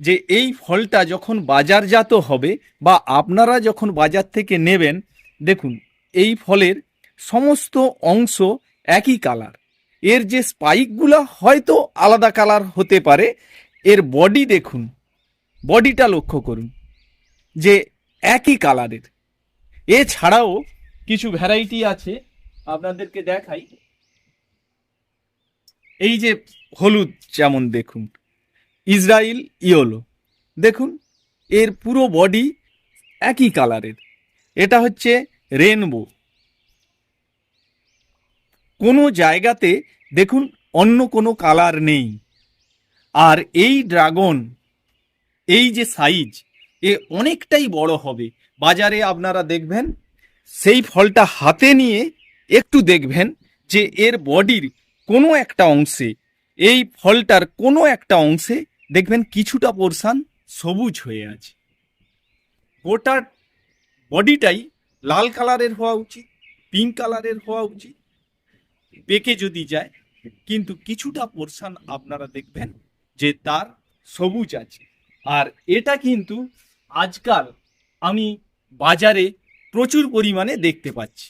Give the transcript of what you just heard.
যে এই ফলটা যখন বাজারজাত হবে বা আপনারা যখন বাজার থেকে নেবেন, দেখুন এই ফলের সমস্ত অংশ একই কালার। এর যে স্পাইকগুলো হয়তো আলাদা কালার হতে পারে, এর বডি দেখুন, বডিটা লক্ষ্য করুন যে একই কালারের। এছাড়াও কিছু ভ্যারাইটি আছে, আপনাদেরকে দেখাই। এই যে হলুদ, যেমন দেখুন ইসরায়েল ইয়োলো, দেখুন এর পুরো বডি একই কালারের। এটা হচ্ছে রেনবো। কোনো জায়গাতে দেখুন অন্য কোনো কালার নেই। আর এই ড্রাগন, এই যে সাইজ, এ অনেকটাই বড় হবে। বাজারে আপনারা দেখবেন, সেই ফলটা হাতে নিয়ে একটু দেখবেন যে এর বডির কোনো একটা অংশে, এই ফলটার কোনো একটা অংশে দেখবেন কিছুটা পোরশন সবুজ হয়ে আছে। গোটা বডিটাই লাল কালারের হওয়া উচিত, পিঙ্ক কালারের হওয়া উচিত পেকে যদি যায়, কিন্তু কিছুটা পোরশন আপনারা দেখবেন যে তার সবুজ আছে। আর এটা কিন্তু আজকাল আমি বাজারে প্রচুর পরিমাণে দেখতে পাচ্ছি।